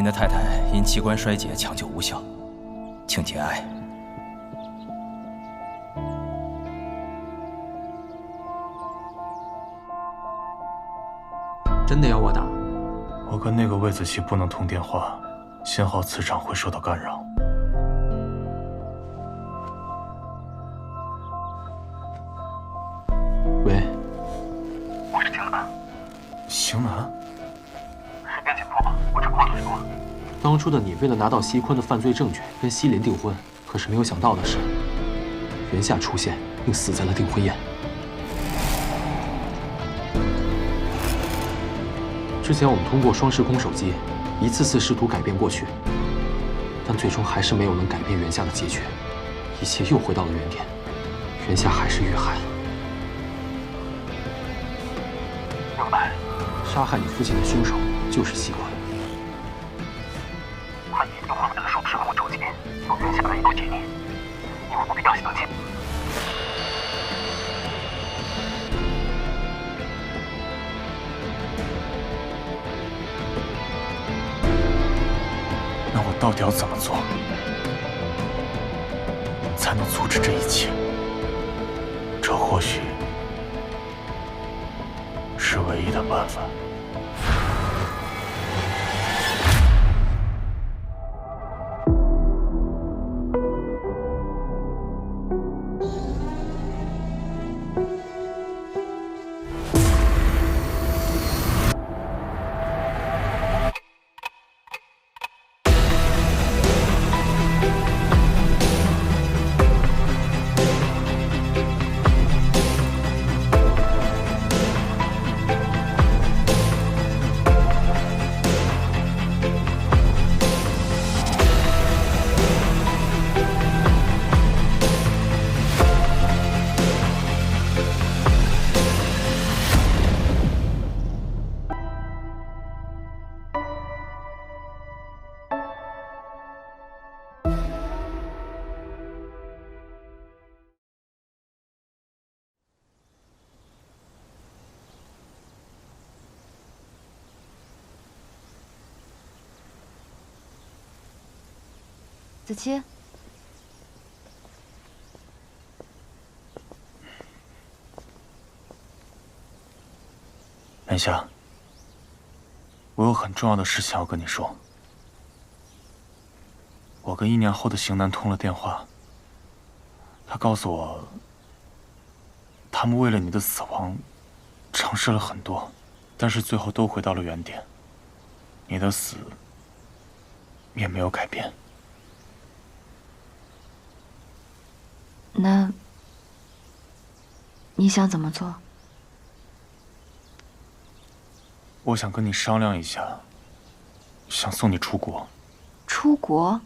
的太太因器官衰竭抢救无效，请节哀。真的要我打？我跟那个魏子琪不能通电话，信号磁场会受到干扰。喂，我是邢南。邢南？时间紧迫，我这话都说。当初的你为了拿到西坤的犯罪证据，跟西林订婚，可是没有想到的是，袁夏出现并死在了订婚宴。之前我们通过双时空手机，一次次试图改变过去，但最终还是没有能改变袁夏的结局，一切又回到了原点，袁夏还是遇害了。明白。杀害你父亲的凶手就是西坤。他一定会为了双时空手机用袁夏来一步解你，你务必要相信。那我到底要怎么做，才能阻止这一切？这或许是唯一的办法。子期，南夏，我有很重要的事情要跟你说。我跟1年后的邢南通了电话，他告诉我，他们为了你的死亡，尝试了很多，但是最后都回到了原点。你的死也没有改变。那你想怎么做？我想跟你商量一下，想送你出国。出国？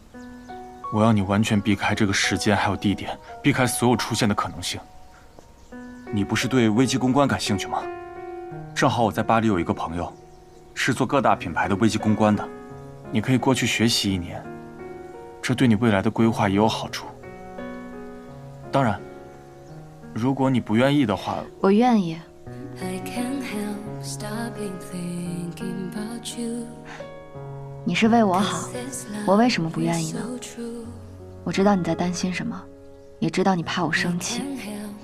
我要你完全避开这个时间还有地点，避开所有出现的可能性。你不是对危机公关感兴趣吗？正好我在巴黎有一个朋友，是做各大品牌的危机公关的，你可以过去学习1年，这对你未来的规划也有好处。当然，如果你不愿意的话，我愿意。你是为我好，我为什么不愿意呢？我知道你在担心什么，也知道你怕我生气，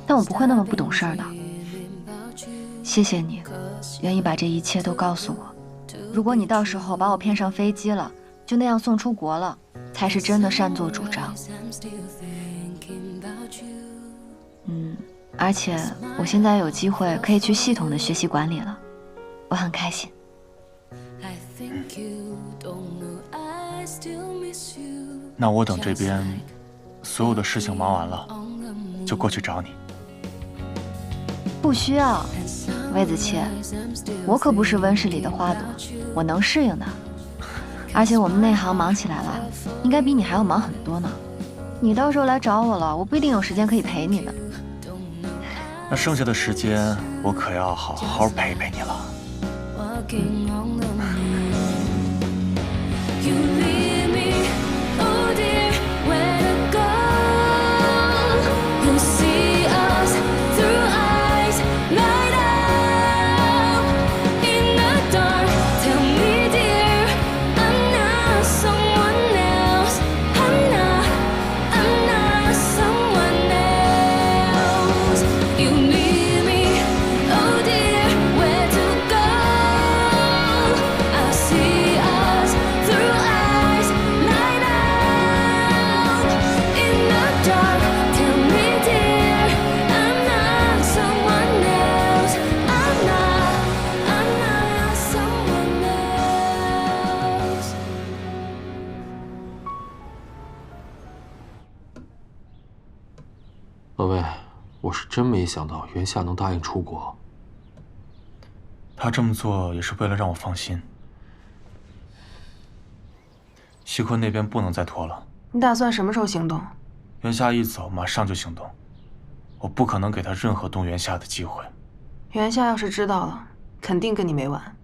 但我不会那么不懂事儿的。谢谢你，愿意把这一切都告诉我。如果你到时候把我骗上飞机了，就那样送出国了，才是真的擅作主张。而且我现在有机会可以去系统的学习管理了，我很开心。那我等这边所有的事情忙完了，就过去找你。不需要，魏子期，我可不是温室里的花朵，我能适应的。而且我们内行忙起来了，应该比你还要忙很多呢。你到时候来找我了，我不一定有时间可以陪你呢。那剩下的时间，我可要好好陪陪你了。老魏，我是真没想到袁夏能答应出国。他这么做也是为了让我放心。西昆那边不能再拖了。你打算什么时候行动？袁夏一走，马上就行动。我不可能给他任何动袁夏的机会。袁夏要是知道了，肯定跟你没完。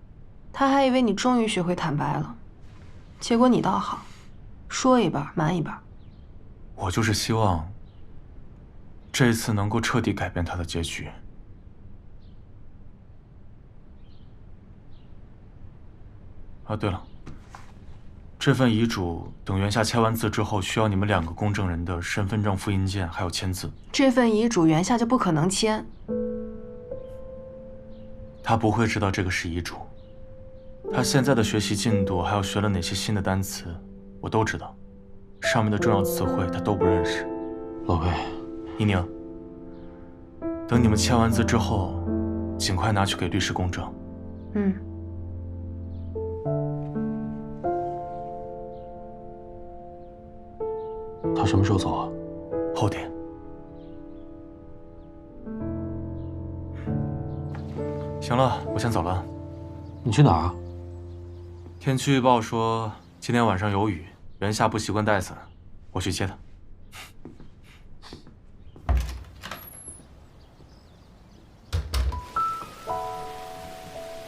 他还以为你终于学会坦白了，结果你倒好，说一半瞒一半。我就是希望这一次能够彻底改变他的结局。啊，对了，这份遗嘱等袁夏签完字之后，需要你们2个公证人的身份证复印件还有签字。这份遗嘱袁夏就不可能签。他不会知道这个是遗嘱。他现在的学习进度还有学了哪些新的单词，我都知道。上面的重要词汇他都不认识。老魏，宁宁，等你们签完字之后，尽快拿去给律师公证。嗯。他什么时候走啊？后天。行了，我先走了。你去哪儿啊？天气预报说今天晚上有雨，袁夏不习惯带伞，我去接他。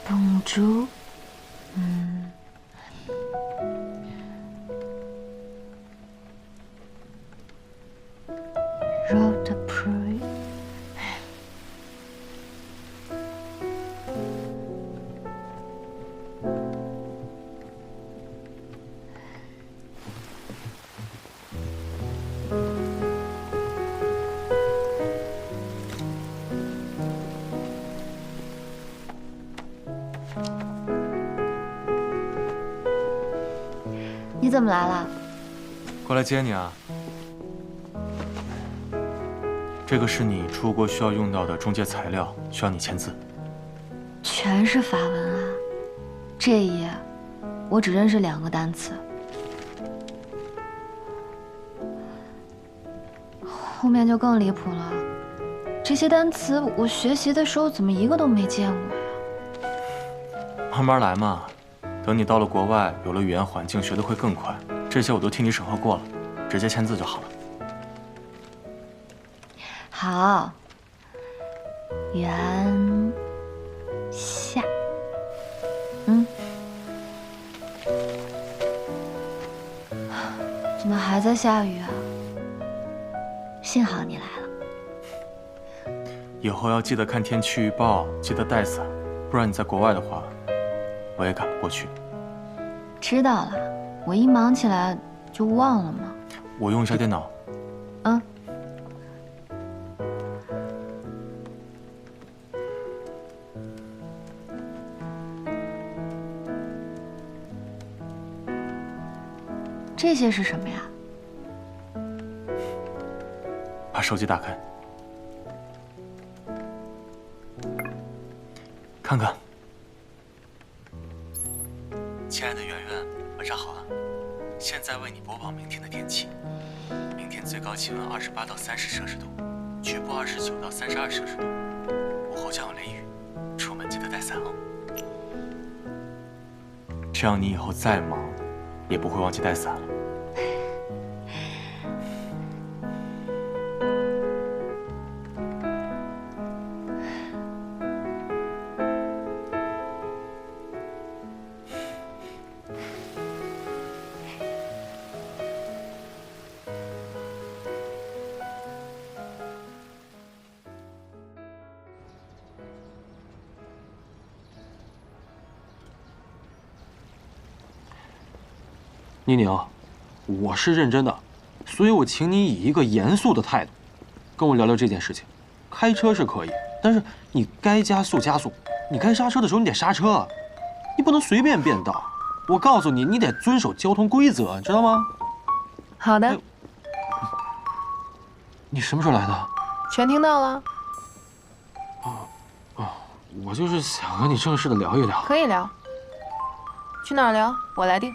Bonjour，Road Pre。你怎么来了？过来接你啊。这个是你出国需要用到的中介材料，需要你签字。全是法文啊！这一页我只认识2个单词，后面就更离谱了。这些单词我学习的时候怎么一个都没见过呀？慢慢来嘛，等你到了国外，有了语言环境，学得会更快。这些我都替你审核过了，直接签字就好了。好，袁夏，怎么还在下雨啊？幸好你来了。以后要记得看天气预报，记得带伞，不然你在国外的话，我也赶不过去。知道了，我一忙起来就忘了嘛。我用一下电脑。这些是什么呀？把手机打开，看看。亲爱的圆圆，晚上好啊！现在为你播报明天的天气。明天最高气温28到30摄氏度，局部29到32摄氏度，午后将有雷雨，出门记得带伞哦。这样你以后再忙，也不会忘记带伞了。妮妮啊，我是认真的，所以我请你以一个严肃的态度，跟我聊聊这件事情。开车是可以，但是你该加速加速，你该刹车的时候你得刹车，你不能随便变道。我告诉你，你得遵守交通规则，知道吗？好的，你什么时候来的？全听到了。我就是想和你正式的聊一聊。可以聊。去哪儿聊？我来定。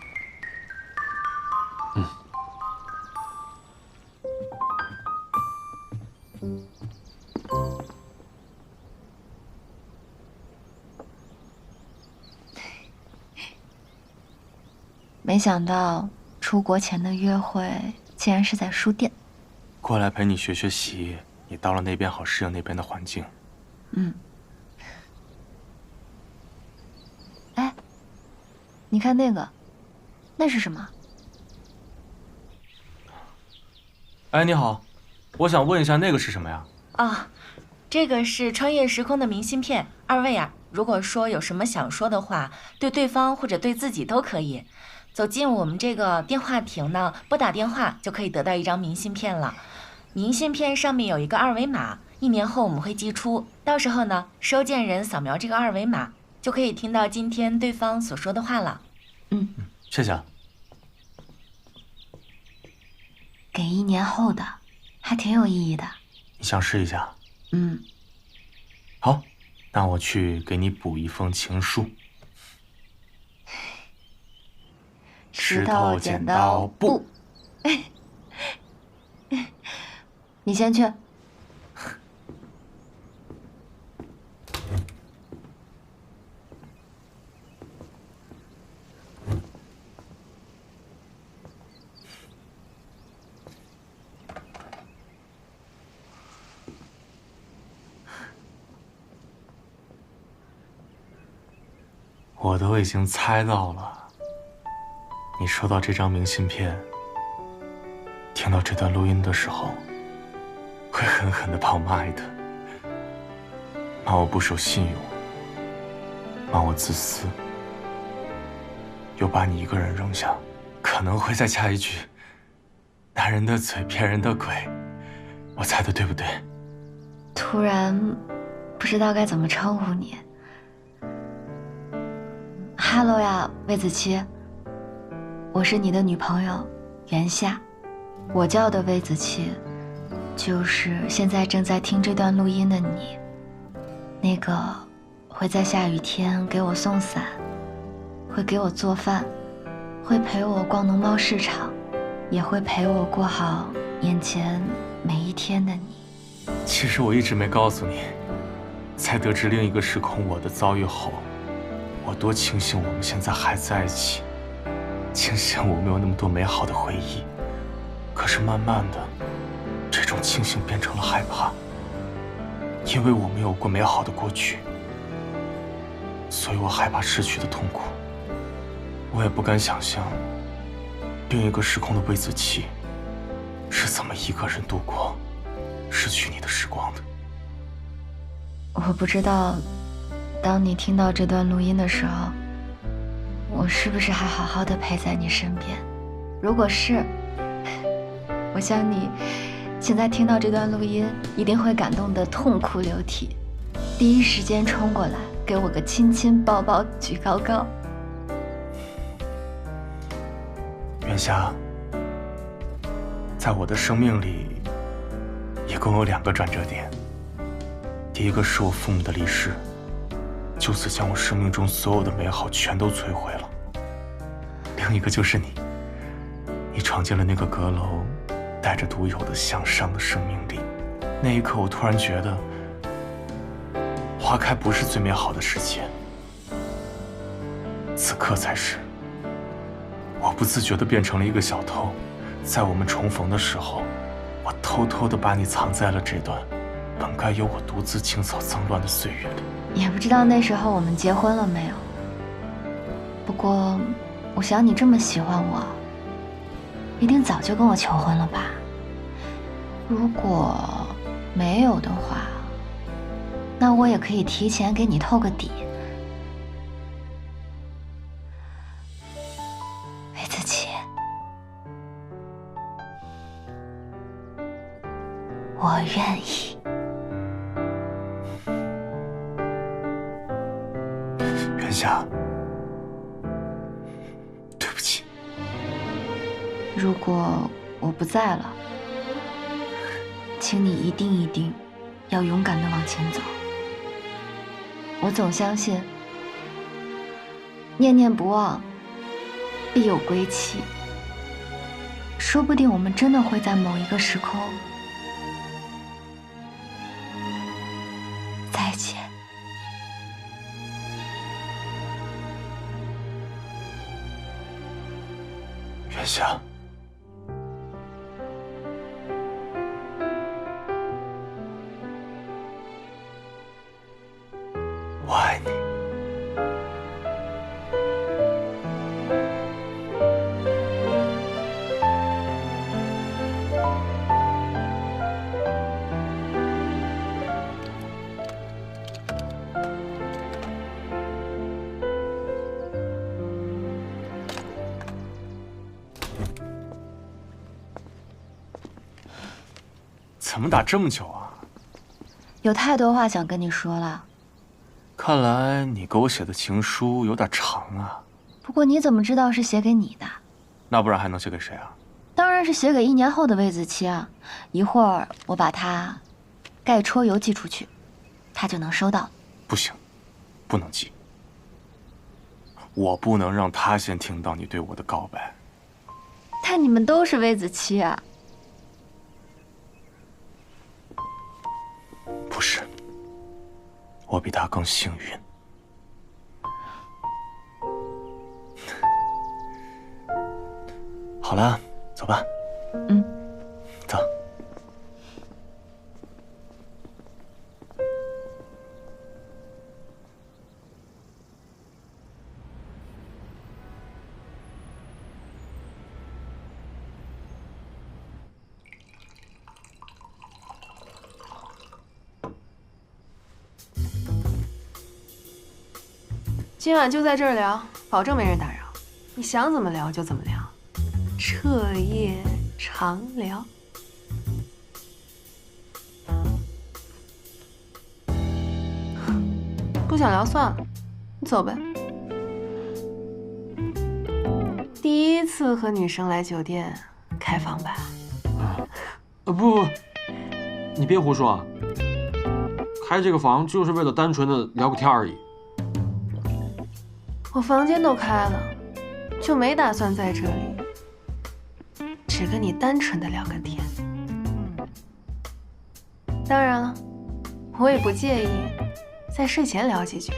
没想到出国前的约会竟然是在书店。过来陪你学学习，你到了那边好适应那边的环境。嗯。哎，你看那个，那是什么？哎，你好，我想问一下，那个是什么呀？啊，这个是穿越时空的明信片。二位啊，如果说有什么想说的话，对对方或者对自己都可以。走进我们这个电话亭呢，拨打电话就可以得到一张明信片了。明信片上面有一个二维码，1年后我们会寄出，到时候呢，收件人扫描这个二维码，就可以听到今天对方所说的话了。谢谢。给1年后的，还挺有意义的。你想试一下？嗯。好，那我去给你补一封情书。石头剪刀布。你先去。我都已经猜到了。你收到这张明信片，听到这段录音的时候，会狠狠地把我骂一顿，骂我不守信用，骂我自私，又把你一个人扔下，可能会再加一句“男人的嘴骗人的鬼”，我猜的对不对？突然不知道该怎么称呼你。哈喽呀，魏子期。我是你的女朋友袁夏，我叫的魏子期，就是现在正在听这段录音的你。那个会在下雨天给我送伞，会给我做饭，会陪我逛农贸市场，也会陪我过好眼前每一天的你。其实我一直没告诉你，在得知另一个时空我的遭遇后，我多庆幸我们现在还在一起。庆幸我们有那么多美好的回忆，可是慢慢的，这种庆幸变成了害怕，因为我们有过美好的过去，所以我害怕失去的痛苦。我也不敢想象，另一个时空的魏子期是怎么一个人度过失去你的时光的。我不知道，当你听到这段录音的时候，我是不是还好好的陪在你身边？如果是，我想你现在听到这段录音，一定会感动得痛哭流涕，第一时间冲过来给我个亲亲抱抱举高高。袁夏，在我的生命里，一共有2个转折点。第一个是我父母的离世，就此将我生命中所有的美好全都摧毁了。另一个就是你，你闯进了那个阁楼，带着独有的向上的生命力。那一刻，我突然觉得，花开不是最美好的时节，此刻才是。我不自觉地变成了一个小偷，在我们重逢的时候，我偷偷地把你藏在了这段本该由我独自清扫脏乱的岁月里。也不知道那时候我们结婚了没有。不过，我想你这么喜欢我，一定早就跟我求婚了吧？如果没有的话，那我也可以提前给你透个底。魏子期，我愿意。袁夏，对不起。如果我不在了，请你一定要勇敢地往前走。我总相信，念念不忘，必有归期。说不定我们真的会在某一个时空夏，我爱你。怎么打这么久啊？有太多话想跟你说了。看来你给我写的情书有点长啊。不过你怎么知道是写给你的？那不然还能写给谁啊？当然是写给1年后的魏子期啊！一会儿我把它盖戳邮寄出去，他就能收到。不行，不能寄。我不能让他先听到你对我的告白。但你们都是魏子期啊！不是，我比他更幸运。好了，走吧。嗯，走。今晚就在这儿聊，保证没人打扰。你想怎么聊就怎么聊，彻夜长聊。不想聊算了，你走呗。第一次和女生来酒店，开房吧？不，你别胡说啊！开这个房就是为了单纯的聊个天而已。我房间都开了，就没打算在这里只跟你单纯的聊个天。当然了，我也不介意在睡前聊几句，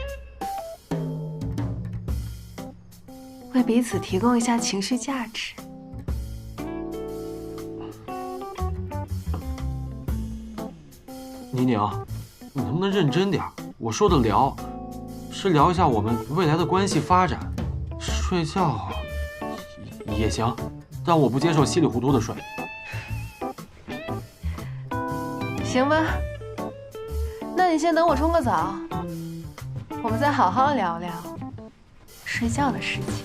为彼此提供一下情绪价值。妮妮啊，你能不能认真点？我说的聊，是聊一下我们未来的关系发展。睡觉也行，但我不接受稀里糊涂的睡。行吧，那你先等我冲个澡，我们再好好聊聊睡觉的事情。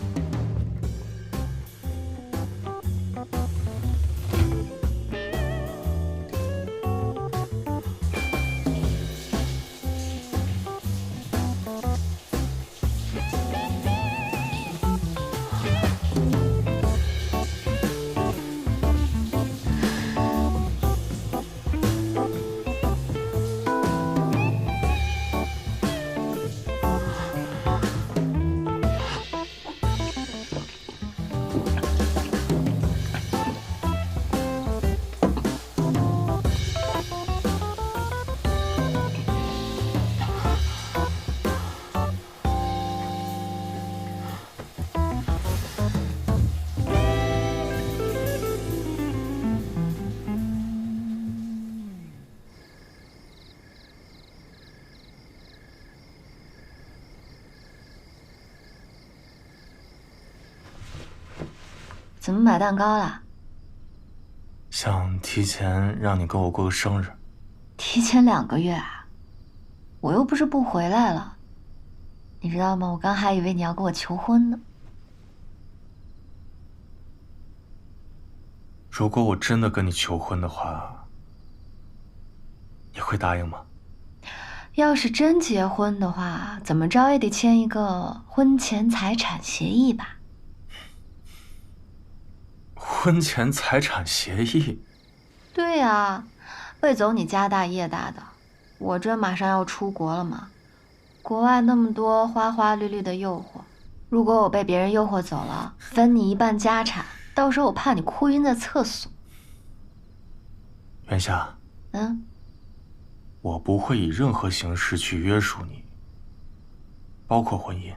怎么买蛋糕了？想提前让你跟我过个生日。提前2个月啊？我又不是不回来了，你知道吗？我刚还以为你要跟我求婚呢。如果我真的跟你求婚的话，你会答应吗？要是真结婚的话，怎么着也得签一个婚前财产协议吧？婚前财产协议？对呀，魏总你家大业大的，我这马上要出国了嘛，国外那么多花花绿绿的诱惑，如果我被别人诱惑走了，分你一半家产，到时候我怕你哭晕在厕所。元夏，我不会以任何形式去约束你，包括婚姻。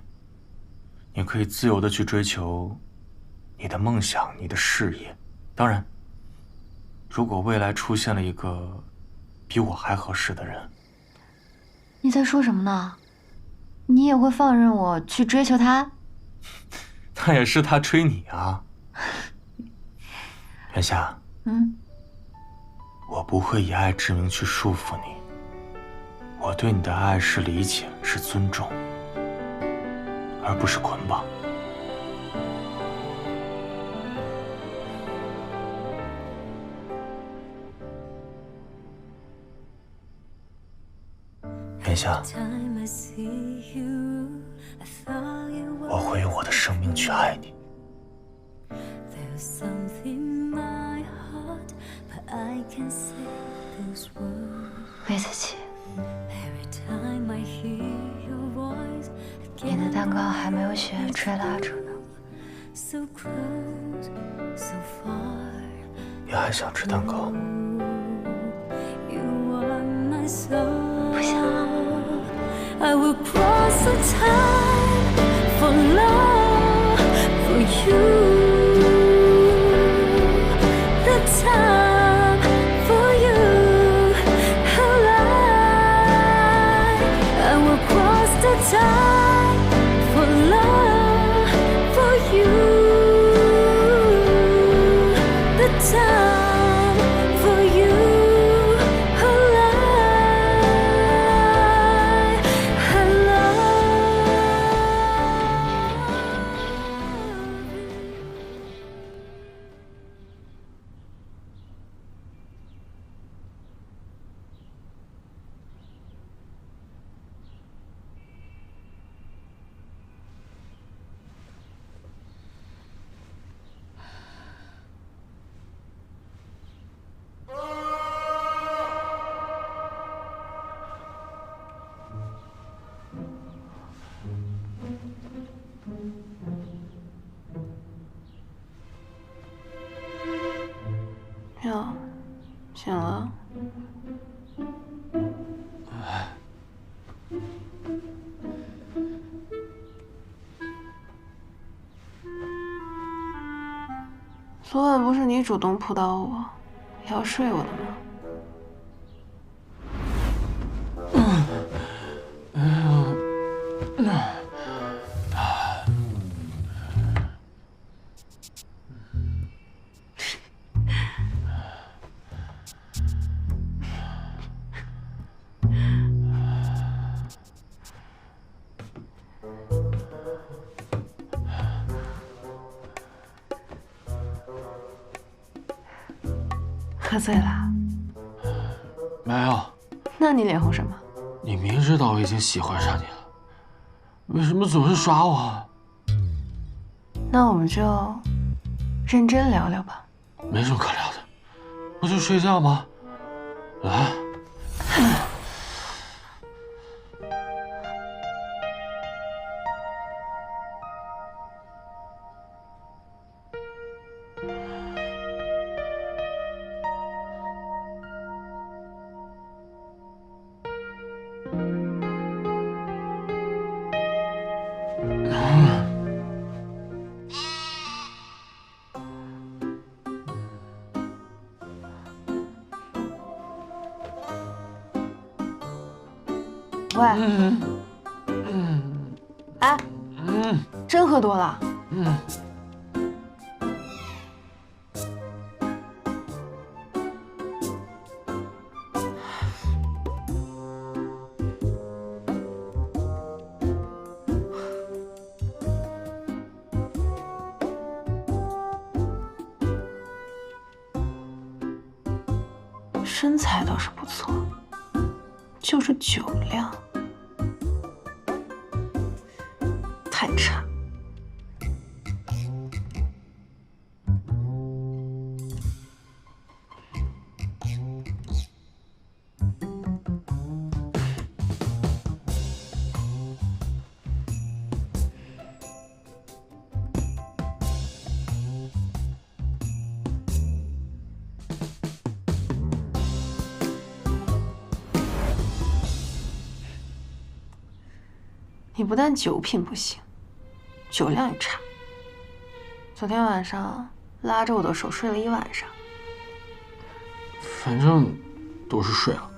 你可以自由的去追求你的梦想、你的事业。当然，如果未来出现了一个比我还合适的人，你在说什么呢？你也会放任我去追求他？那也是他追你啊。元夏，我不会以爱之名去束缚你。我对你的爱是理解，是尊重，而不是捆绑。元夏，我会用我的生命去爱你。魏子琪，你的蛋糕还没有选吹蜡烛呢。你还想吃蛋糕？不想。I will cross the time for love for you. The time for you. I will cross the time for love for you. The time for you.哟，醒了。昨晚不是你主动扑倒我，要睡我的吗？喝醉了？没有。那你脸红什么？你明知道我已经喜欢上你了，为什么总是耍我？那我们就认真聊聊吧。没什么可聊的，不就睡觉吗？来。喂，哎，真喝多了？身材倒是不错，就是酒量太差。你不但酒品不行，酒量也差。昨天晚上拉着我的手睡了一晚上。反正都是睡了。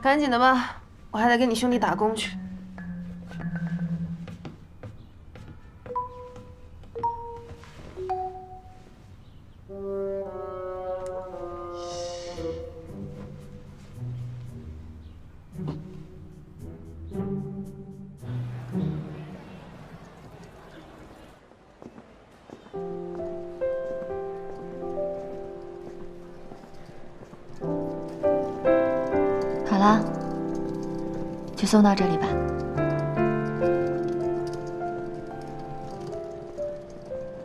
赶紧的吧，我还得给你兄弟打工去。好了，就送到这里吧。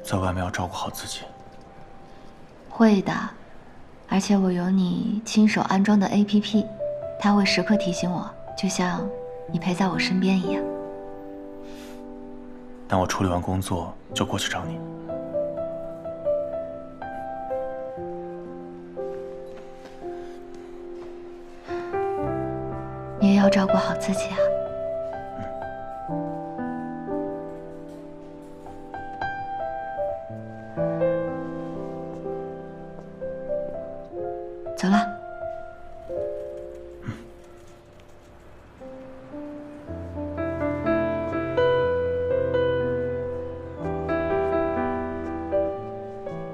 在外面要照顾好自己。会的，而且我有你亲手安装的 APP， 它会时刻提醒我，就像你陪在我身边一样。等我处理完工作就过去找你。你也要照顾好自己啊。走了。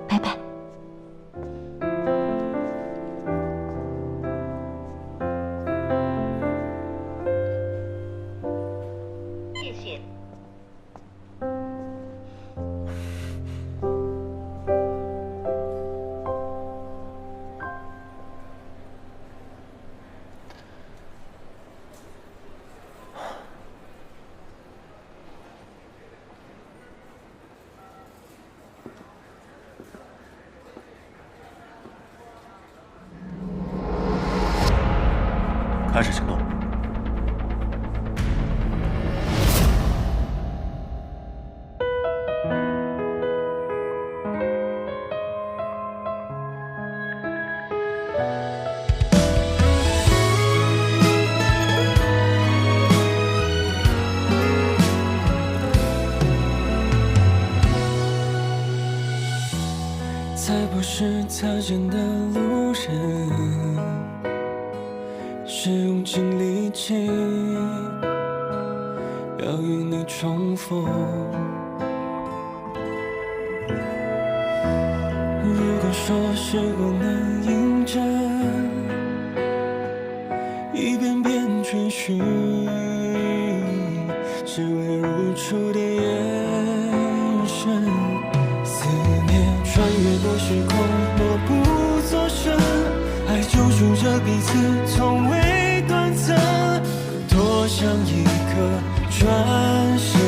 拜拜。谢谢。开始行动。才不是擦肩的路人，是用尽力气要与你重逢。如果说时光能印证，一遍遍追寻，只为如初的眼神。思念穿越过时空，默不作声，爱救赎着彼此，从未断层，多像一个转身。